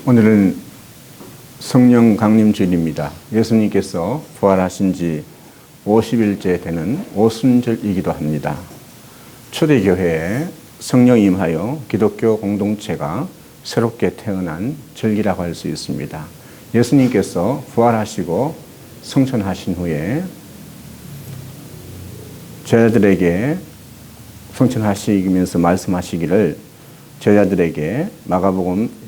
오늘은 성령 강림 주일입니다. 예수님께서 부활하신 지 50일째 되는 오순절이기도 합니다. 초대교회에 성령이 임하여 기독교 공동체가 새롭게 태어난 절기라고 할 수 있습니다. 예수님께서 부활하시고 성천하신 후에 제자들에게 성천하시면서 말씀하시기를 제자들에게 마가복음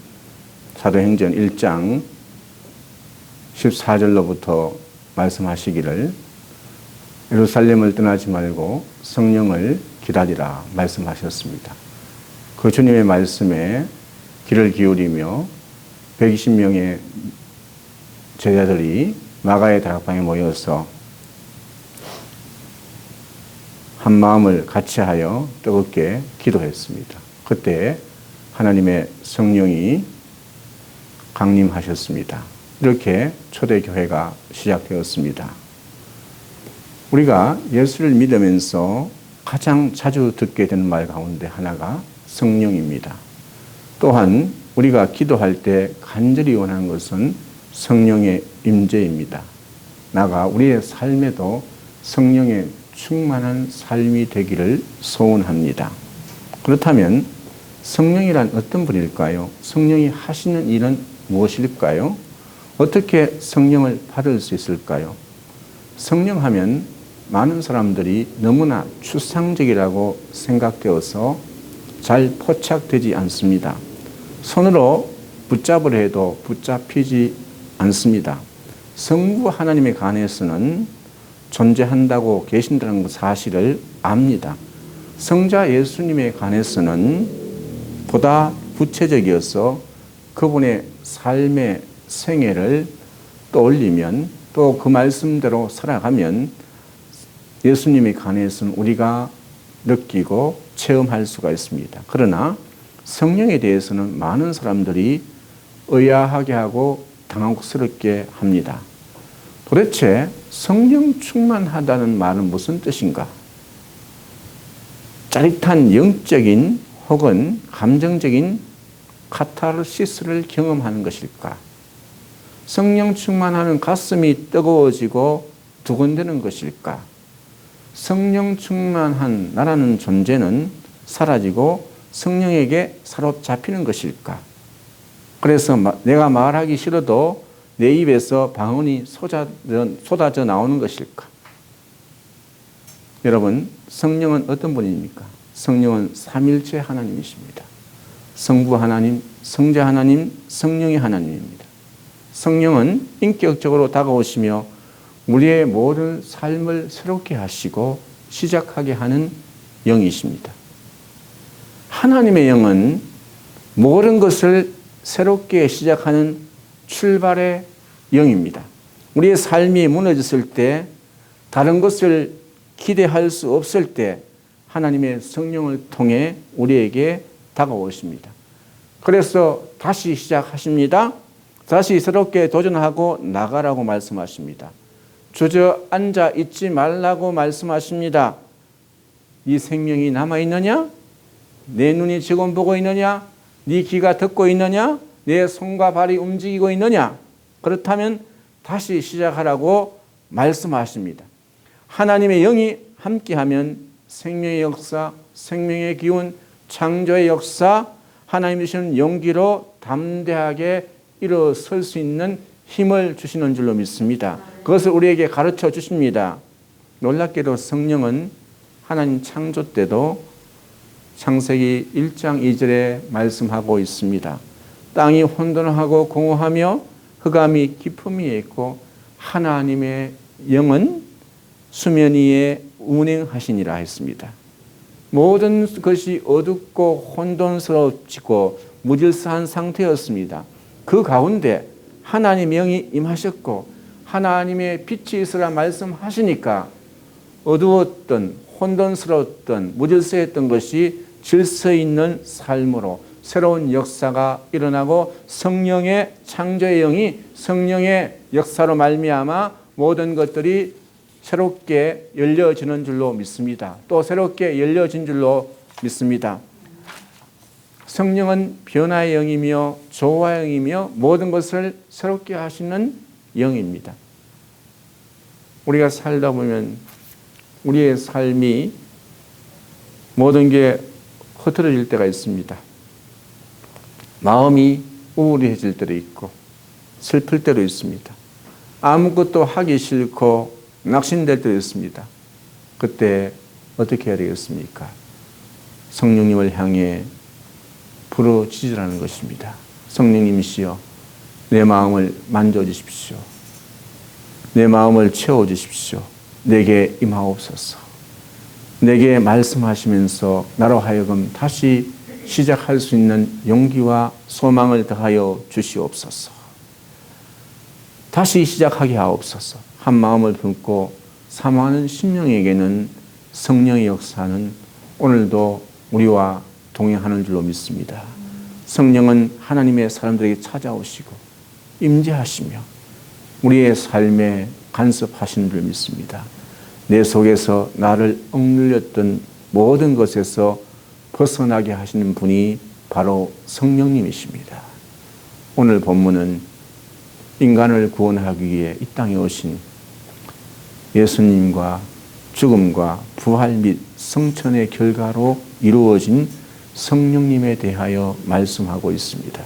사도행전 1장 14절로부터 말씀하시기를 예루살렘을 떠나지 말고 성령을 기다리라 말씀하셨습니다. 그 주님의 말씀에 귀를 기울이며 120명의 제자들이 마가의 다락방에 모여서 한 마음을 같이하여 뜨겁게 기도했습니다. 그때 하나님의 성령이 강림하셨습니다. 이렇게 초대교회가 시작되었습니다. 우리가 예수를 믿으면서 가장 자주 듣게 되는 말 가운데 하나가 성령입니다. 또한 우리가 기도할 때 간절히 원하는 것은 성령의 임재입니다. 나아가 우리의 삶에도 성령의 충만한 삶이 되기를 소원합니다. 그렇다면 성령이란 어떤 분일까요? 성령이 하시는 일은 무엇일까요? 어떻게 성령을 받을 수 있을까요? 성령하면 많은 사람들이 너무나 추상적이라고 생각되어서 잘 포착되지 않습니다. 손으로 붙잡으려 해도 붙잡히지 않습니다. 성부 하나님에 관해서는 존재한다고 계신다는 사실을 압니다. 성자 예수님에 관해서는 보다 구체적이어서 그분의 삶의 생애를 떠올리면 또 그 말씀대로 살아가면 예수님에 관해서는 우리가 느끼고 체험할 수가 있습니다. 그러나 성령에 대해서는 많은 사람들이 의아하게 하고 당황스럽게 합니다. 도대체 성령 충만하다는 말은 무슨 뜻인가? 짜릿한 영적인 혹은 감정적인 카타르시스를 경험하는 것일까? 성령 충만하는 가슴이 뜨거워지고 두근대는 것일까? 성령 충만한 나라는 존재는 사라지고 성령에게 사로잡히는 것일까? 그래서 내가 말하기 싫어도 내 입에서 방언이 쏟아져 나오는 것일까? 여러분, 성령은 어떤 분입니까? 성령은 삼일체 하나님이십니다. 성부 하나님, 성자 하나님, 성령의 하나님입니다. 성령은 인격적으로 다가오시며 우리의 모든 삶을 새롭게 하시고 시작하게 하는 영이십니다. 하나님의 영은 모든 것을 새롭게 시작하는 출발의 영입니다. 우리의 삶이 무너졌을 때, 다른 것을 기대할 수 없을 때 하나님의 성령을 통해 우리에게 다가오십니다. 그래서 다시 시작하십니다. 다시 새롭게 도전하고 나가라고 말씀하십니다. 주저앉아 있지 말라고 말씀하십니다. 네 생명이 남아있느냐? 내 눈이 지금 보고 있느냐? 네 귀가 듣고 있느냐? 내 손과 발이 움직이고 있느냐? 그렇다면 다시 시작하라고 말씀하십니다. 하나님의 영이 함께하면 생명의 역사, 생명의 기운, 창조의 역사, 하나님이 주시는 용기로 담대하게 일어설 수 있는 힘을 주시는 줄로 믿습니다. 그것을 우리에게 가르쳐 주십니다. 놀랍게도 성령은 하나님 창조 때도 창세기 1장 2절에 말씀하고 있습니다. 땅이 혼돈하고 공허하며 흑암이 깊음이 있고 하나님의 영은 수면 위에 운행하시니라 했습니다. 모든 것이 어둡고 혼돈스럽고 무질서한 상태였습니다. 그 가운데 하나님의 영이 임하셨고 하나님의 빛이 있으라 말씀하시니까 어두웠던 혼돈스러웠던 무질서했던 것이 질서 있는 삶으로 새로운 역사가 일어나고 성령의 창조의 영이 성령의 역사로 말미암아 모든 것들이 새롭게 열려지는 줄로 믿습니다. 또 새롭게 열려진 줄로 믿습니다. 성령은 변화의 영이며 조화의 영이며 모든 것을 새롭게 하시는 영입니다. 우리가 살다 보면 우리의 삶이 모든 게 흐트러질 때가 있습니다. 마음이 우울해질 때도 있고 슬플 때도 있습니다. 아무것도 하기 싫고 낙심될 때도 있습니다. 그때 어떻게 해야 되겠습니까? 성령님을 향해 부르짖으라는 것입니다. 성령님이시여, 내 마음을 만져주십시오. 내 마음을 채워주십시오. 내게 임하옵소서. 내게 말씀하시면서 나로 하여금 다시 시작할 수 있는 용기와 소망을 더하여 주시옵소서. 다시 시작하게 하옵소서. 한 마음을 품고 사모하는 심령에게는 성령의 역사는 오늘도 우리와 동행하는 줄로 믿습니다. 성령은 하나님의 사람들에게 찾아오시고 임재하시며 우리의 삶에 간섭하시는 줄 믿습니다. 내 속에서 나를 억눌렸던 모든 것에서 벗어나게 하시는 분이 바로 성령님이십니다. 오늘 본문은 인간을 구원하기 위해 이 땅에 오신 예수님과 죽음과 부활 및 성천의 결과로 이루어진 성령님에 대하여 말씀하고 있습니다.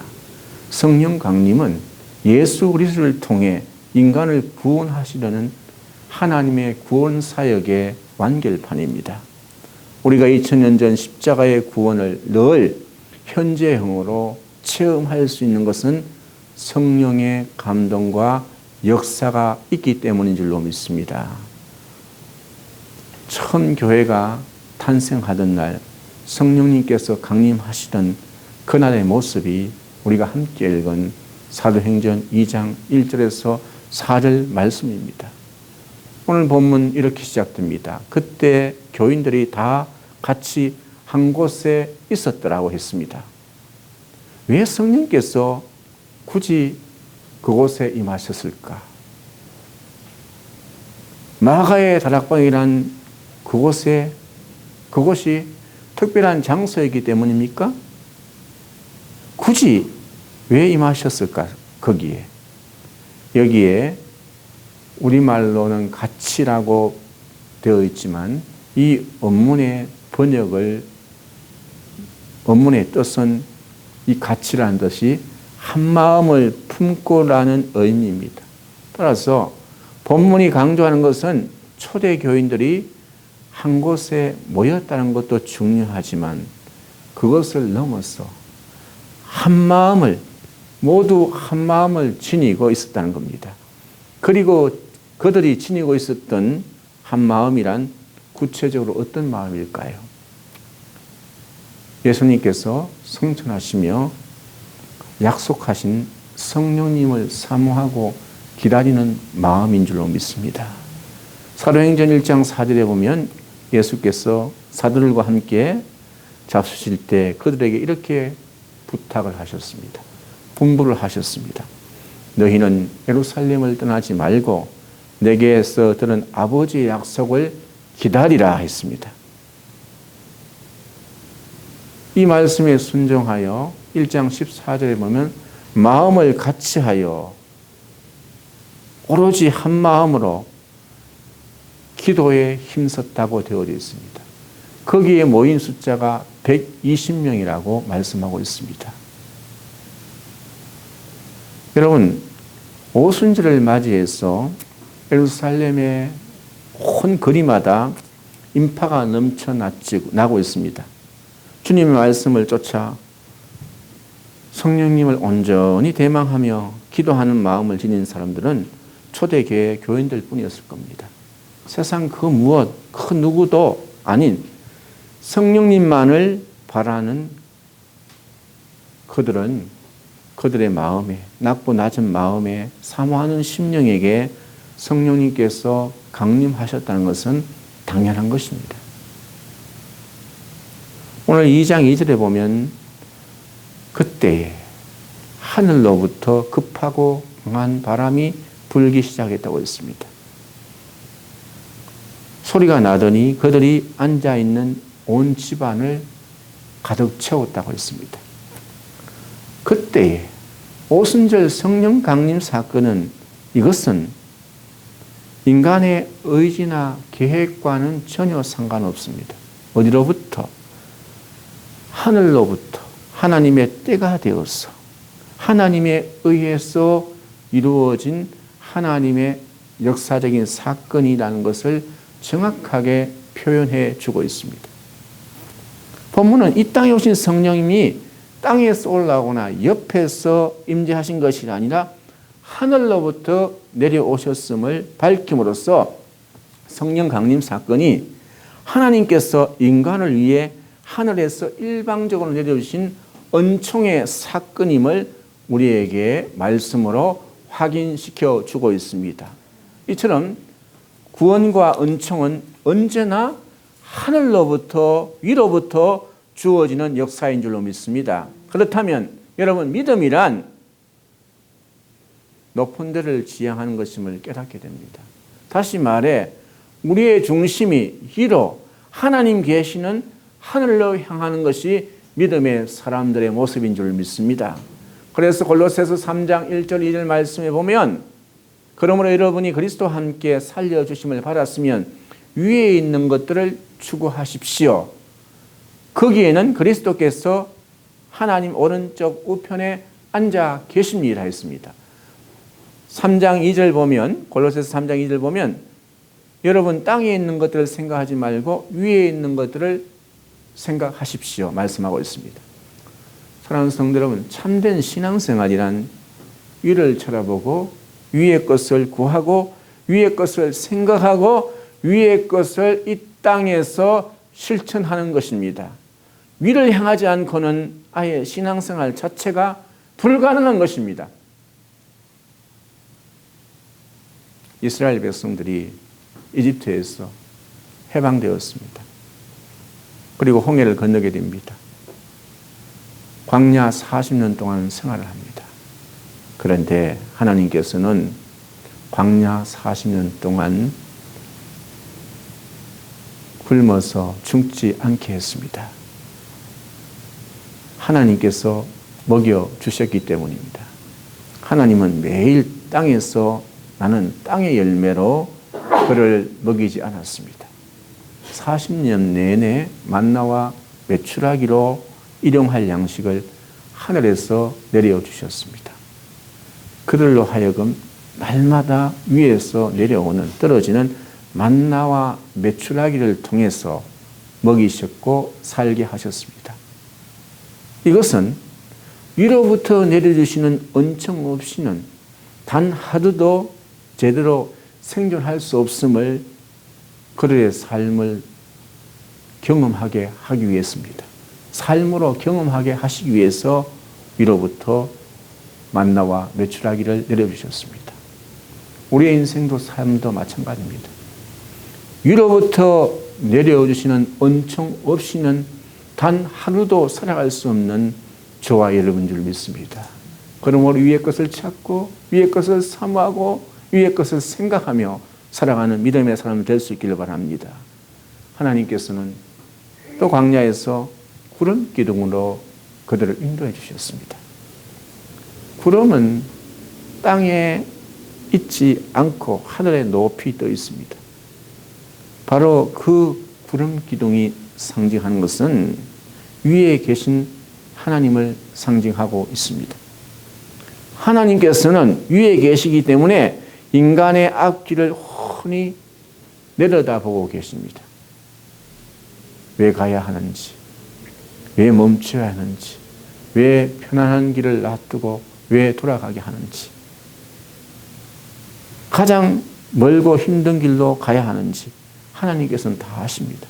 성령 강림은 예수 그리스도를 통해 인간을 구원하시려는 하나님의 구원 사역의 완결판입니다. 우리가 2000년 전 십자가의 구원을 늘 현재형으로 체험할 수 있는 것은 성령의 감동과 역사가 있기 때문인 줄로 믿습니다. 처음 교회가 탄생하던 날 성령님께서 강림하시던 그날의 모습이 우리가 함께 읽은 사도행전 2장 1절에서 4절 말씀입니다. 오늘 본문 이렇게 시작됩니다. 그때 교인들이 다 같이 한 곳에 있었더라고 했습니다. 왜 성령께서 굳이 그곳에 임하셨을까? 마가의 다락방이란 그곳이 특별한 장소이기 때문입니까? 굳이 왜 임하셨을까? 거기에. 여기에 우리말로는 같이라고 되어 있지만 이 원문의 원문의 뜻은 이 같이라는 뜻이 한 마음을 품고라는 의미입니다. 따라서 본문이 강조하는 것은 초대 교인들이 한 곳에 모였다는 것도 중요하지만 그것을 넘어서 모두 한 마음을 지니고 있었다는 겁니다. 그리고 그들이 지니고 있었던 한 마음이란 구체적으로 어떤 마음일까요? 예수님께서 성천하시며 약속하신 성령님을 사모하고 기다리는 마음인 줄로 믿습니다. 사도행전 1장 4절에 보면 예수께서 사도들과 함께 잡수실 때 그들에게 이렇게 부탁을 하셨습니다. 분부를 하셨습니다. 너희는 예루살렘을 떠나지 말고 내게서 들은 아버지의 약속을 기다리라 했습니다. 이 말씀에 순종하여 1장 14절에 보면 마음을 같이하여 오로지 한 마음으로 기도에 힘썼다고 되어 있습니다. 거기에 모인 숫자가 120명이라고 말씀하고 있습니다. 여러분, 오순절을 맞이해서 예루살렘의 온 거리마다 인파가 넘쳐나고 있습니다. 주님의 말씀을 쫓아 성령님을 온전히 대망하며 기도하는 마음을 지닌 사람들은 초대교회 교인들 뿐이었을 겁니다. 세상 그 누구도 아닌 성령님만을 바라는 그들의 마음에, 낮고 낮은 마음에 사모하는 심령에게 성령님께서 강림하셨다는 것은 당연한 것입니다. 오늘 2장 2절에 보면 그때에 하늘로부터 급하고 강한 바람이 불기 시작했다고 했습니다. 소리가 나더니 그들이 앉아있는 온 집안을 가득 채웠다고 했습니다. 그때에 오순절 성령 강림 사건은 이것은 인간의 의지나 계획과는 전혀 상관없습니다. 어디로부터? 하늘로부터 하나님의 때가 되어서 하나님에 의해서 이루어진 하나님의 역사적인 사건이라는 것을 정확하게 표현해 주고 있습니다. 본문은 이 땅에 오신 성령님이 땅에서 올라오거나 옆에서 임재하신 것이 아니라 하늘로부터 내려오셨음을 밝힘으로써 성령 강림 사건이 하나님께서 인간을 위해 하늘에서 일방적으로 내려주신 은총의 사건임을 우리에게 말씀으로 확인시켜 주고 있습니다. 이처럼 구원과 은총은 언제나 하늘로부터 위로부터 주어지는 역사인 줄로 믿습니다. 그렇다면 여러분, 믿음이란 높은 데를 지향하는 것임을 깨닫게 됩니다. 다시 말해 우리의 중심이 위로 하나님 계시는 하늘로 향하는 것이 믿음의 사람들의 모습인 줄 믿습니다. 그래서 골로새서 3장 1절 2절 말씀에 보면 그러므로 여러분이 그리스도와 함께 살려주심을 받았으면 위에 있는 것들을 추구하십시오. 거기에는 그리스도께서 하나님 오른쪽 우편에 앉아 계십니다 했습니다. 3장 2절 보면 골로새서 3장 2절 보면 여러분 땅에 있는 것들을 생각하지 말고 위에 있는 것들을 생각하십시오 말씀하고 있습니다. 사랑하는 성도 여러분, 참된 신앙생활이란 위를 쳐다보고 위의 것을 구하고 위의 것을 생각하고 위의 것을 이 땅에서 실천하는 것입니다. 위를 향하지 않고는 아예 신앙생활 자체가 불가능한 것입니다. 이스라엘 백성들이 이집트에서 해방되었습니다. 그리고 홍해를 건너게 됩니다. 광야 40년 동안 생활을 합니다. 그런데 하나님께서는 광야 40년 동안 굶어서 죽지 않게 했습니다. 하나님께서 먹여 주셨기 때문입니다. 하나님은 매일 땅에서 나는 땅의 열매로 그를 먹이지 않았습니다. 40년 내내 만나와 메추라기로 일용할 양식을 하늘에서 내려주셨습니다. 그들로 하여금 날마다 위에서 내려오는 떨어지는 만나와 메추라기를 통해서 먹이셨고 살게 하셨습니다. 이것은 위로부터 내려주시는 은총 없이는 단 하루도 제대로 생존할 수 없음을 그들의 삶을 경험하게 하기 위해서입니다. 삶으로 경험하게 하시기 위해서 위로부터 만나와 메추라기를 내려주셨습니다. 우리의 인생도 삶도 마찬가지입니다. 위로부터 내려주시는 은총 없이는 단 하루도 살아갈 수 없는 저와 여러분 줄 믿습니다. 그러므로 위의 것을 찾고 위의 것을 사모하고 위의 것을 생각하며 살아가는 믿음의 사람이 될 수 있기를 바랍니다. 하나님께서는 또 광야에서 구름 기둥으로 그들을 인도해 주셨습니다. 구름은 땅에 있지 않고 하늘에 높이 떠 있습니다. 바로 그 구름 기둥이 상징하는 것은 위에 계신 하나님을 상징하고 있습니다. 하나님께서는 위에 계시기 때문에 인간의 앞길을 훤히 내려다보고 계십니다. 왜 가야 하는지, 왜 멈춰야 하는지, 왜 편안한 길을 놔두고 왜 돌아가게 하는지, 가장 멀고 힘든 길로 가야 하는지 하나님께서는 다 아십니다.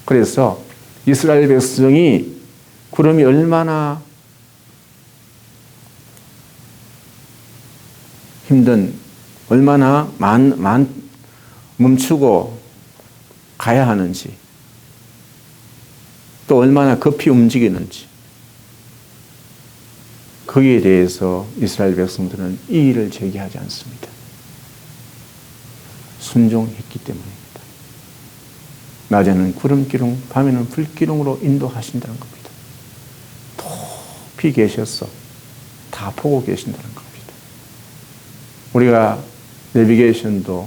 그래서 이스라엘 백성이 구름이 얼마나 힘든, 얼마나 멈추고 가야 하는지, 또 얼마나 급히 움직이는지, 거기에 대해서 이스라엘 백성들은 이의를 제기하지 않습니다. 순종했기 때문입니다. 낮에는 구름기둥, 밤에는 불기둥으로 인도하신다는 겁니다. 높이 계셔서 다 보고 계신다는 겁니다. 우리가 내비게이션도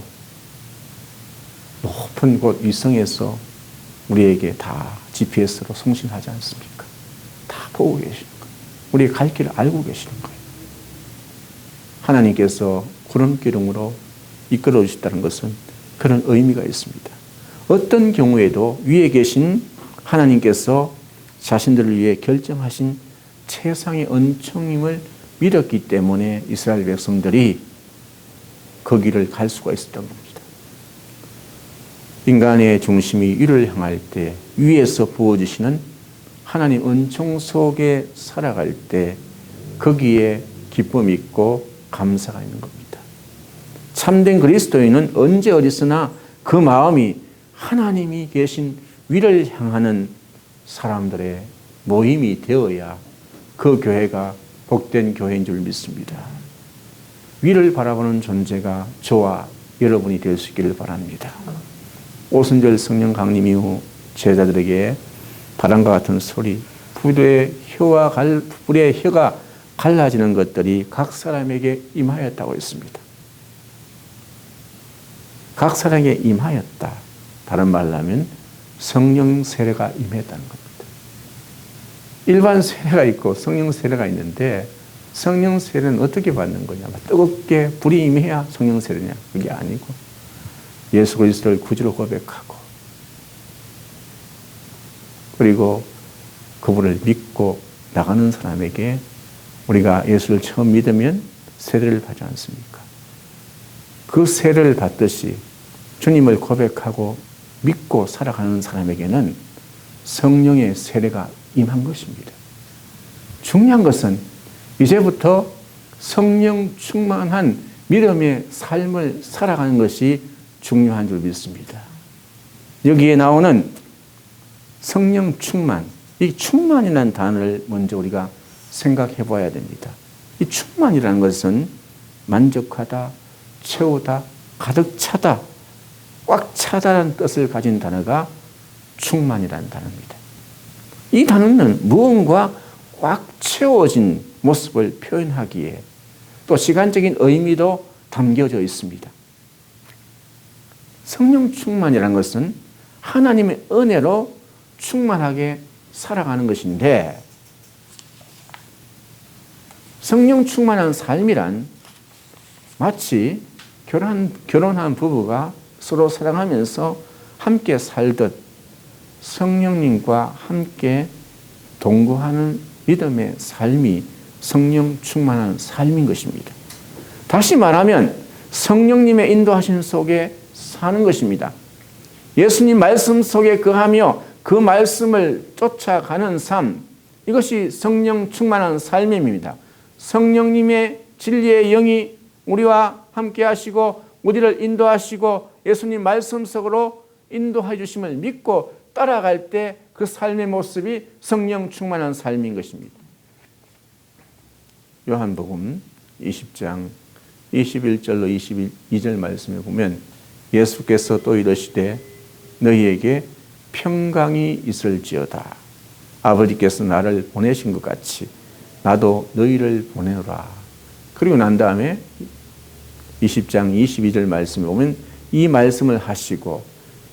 높은 곳 위성에서 우리에게 다 GPS로 송신하지 않습니까? 다 보고 계시는 거예요. 우리 갈 길을 알고 계시는 거예요. 하나님께서 구름기둥으로 이끌어 주셨다는 것은 그런 의미가 있습니다. 어떤 경우에도 위에 계신 하나님께서 자신들을 위해 결정하신 최상의 은총임을 믿었기 때문에 이스라엘 백성들이 그 길을 갈 수가 있었던 겁니다. 인간의 중심이 위를 향할 때 위에서 부어주시는 하나님 은총 속에 살아갈 때 거기에 기쁨이 있고 감사가 있는 겁니다. 참된 그리스도인은 언제 어디서나 그 마음이 하나님이 계신 위를 향하는 사람들의 모임이 되어야 그 교회가 복된 교회인 줄 믿습니다. 위를 바라보는 존재가 저와 여러분이 될 수 있기를 바랍니다. 오순절 성령 강림 이후 제자들에게 바람과 같은 소리, 불의 혀가 갈라지는 것들이 각 사람에게 임하였다고 했습니다. 각 사람에게 임하였다. 다른 말로 하면 성령 세례가 임했다는 겁니다. 일반 세례가 있고 성령 세례가 있는데 성령 세례는 어떻게 받는 거냐? 뜨겁게 불이 임해야 성령 세례냐? 그게 아니고 예수 그리스도를 구주로 고백하고 그리고 그분을 믿고 나가는 사람에게 우리가 예수를 처음 믿으면 세례를 받지 않습니까? 그 세례를 받듯이 주님을 고백하고 믿고 살아가는 사람에게는 성령의 세례가 임한 것입니다. 중요한 것은 이제부터 성령 충만한 믿음의 삶을 살아가는 것이 중요한 줄 믿습니다. 여기에 나오는 성령 충만, 이 충만이라는 단어를 먼저 우리가 생각해 봐야 됩니다. 이 충만이라는 것은 만족하다, 채우다, 가득 차다, 꽉 차다라는 뜻을 가진 단어가 충만이라는 단어입니다. 이 단어는 무언가 꽉 채워진 모습을 표현하기에 또 시간적인 의미도 담겨져 있습니다. 성령 충만이라는 것은 하나님의 은혜로 충만하게 살아가는 것인데 성령 충만한 삶이란 마치 결혼한 부부가 서로 사랑하면서 함께 살듯 성령님과 함께 동거하는 믿음의 삶이 성령 충만한 삶인 것입니다. 다시 말하면 성령님의 인도하심 속에 사는 것입니다. 예수님 말씀 속에 거하며 그 말씀을 쫓아가는 삶, 이것이 성령 충만한 삶입니다. 성령님의 진리의 영이 우리와 함께 하시고 우리를 인도하시고 예수님 말씀 속으로 인도해 주심을 믿고 따라갈 때 그 삶의 모습이 성령 충만한 삶인 것입니다. 요한복음 20장 21절로 22절 말씀을 보면 예수께서 또 이르시되 너희에게 평강이 있을지어다. 아버지께서 나를 보내신 것 같이 나도 너희를 보내노라. 그리고 난 다음에 20장 22절 말씀에 보면 이 말씀을 하시고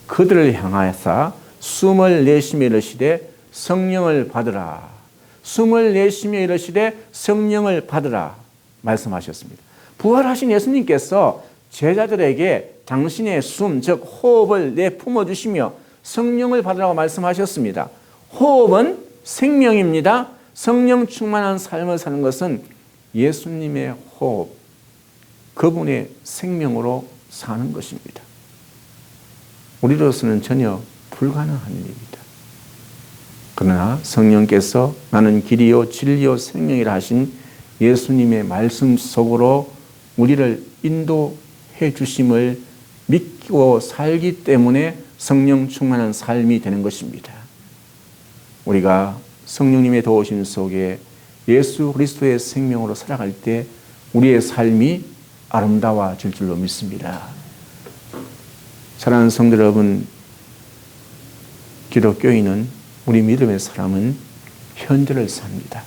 그들을 향하사 숨을 내쉬며 이르시되 성령을 받으라. 숨을 내쉬며 이르시되 성령을 받으라 말씀하셨습니다. 부활하신 예수님께서 제자들에게 당신의 숨, 즉 호흡을 내뿜어 주시며 성령을 받으라고 말씀하셨습니다. 호흡은 생명입니다. 성령 충만한 삶을 사는 것은 예수님의 호흡, 그분의 생명으로 사는 것입니다. 우리로서는 전혀 불가능한 일입니다. 그러나 성령께서 나는 길이요 진리요 생명이라 하신 예수님의 말씀 속으로 우리를 인도해 주심을 믿고 살기 때문에 성령 충만한 삶이 되는 것입니다. 우리가 성령님의 도우심 속에 예수 그리스도의 생명으로 살아갈 때 우리의 삶이 아름다워질 줄로 믿습니다. 사랑하는 성도 여러분, 기독교인은 우리 믿음의 사람은 현재를 삽니다.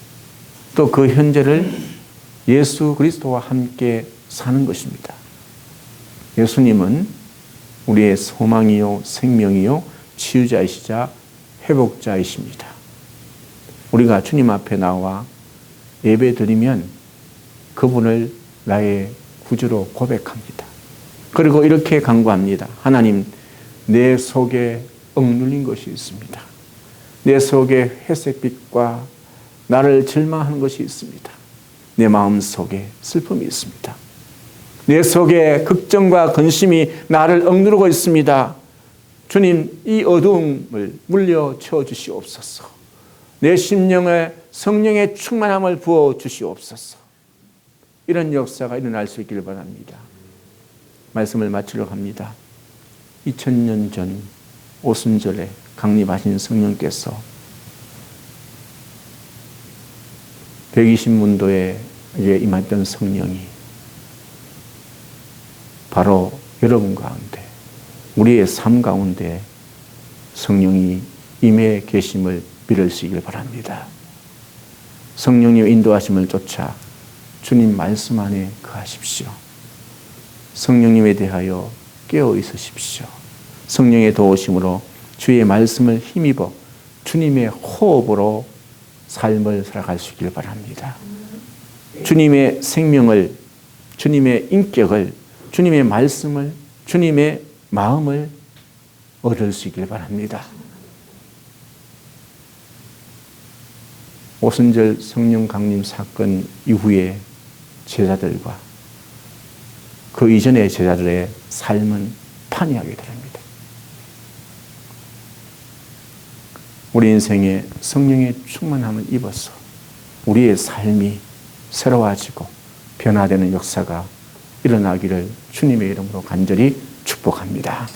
또 그 현재를 예수 그리스도와 함께 사는 것입니다. 예수님은 우리의 소망이요 생명이요 치유자이시자 회복자이십니다. 우리가 주님 앞에 나와 예배드리면 그분을 나의 구주로 고백합니다. 그리고 이렇게 간구합니다. 하나님, 내 속에 억눌린 것이 있습니다. 내 속에 회색빛과 나를 절망하는 것이 있습니다. 내 마음 속에 슬픔이 있습니다. 내 속에 걱정과 근심이 나를 억누르고 있습니다. 주님, 이 어두움을 물려쳐 주시옵소서. 내 심령에 성령의 충만함을 부어 주시옵소서. 이런 역사가 일어날 수 있기를 바랍니다. 말씀을 마치려고 합니다. 2000년 전 오순절에 강림하신 성령께서 120문도에 임했던 성령이 바로 여러분 가운데, 우리의 삶 가운데 성령이 임해 계심을 믿으시길 바랍니다. 성령님의 인도하심을 쫓아 주님 말씀 안에 거하십시오. 성령님에 대하여 깨어 있으십시오. 성령의 도우심으로 주의 말씀을 힘입어 주님의 호흡으로 삶을 살아갈 수 있길 바랍니다. 주님의 생명을, 주님의 인격을, 주님의 말씀을, 주님의 마음을 얻을 수 있길 바랍니다. 오순절 성령 강림 사건 이후에 제자들과 그 이전의 제자들의 삶은 판이하게 됩니다. 우리 인생에 성령의 충만함을 입어서 우리의 삶이 새로워지고 변화되는 역사가 일어나기를 주님의 이름으로 간절히 축복합니다.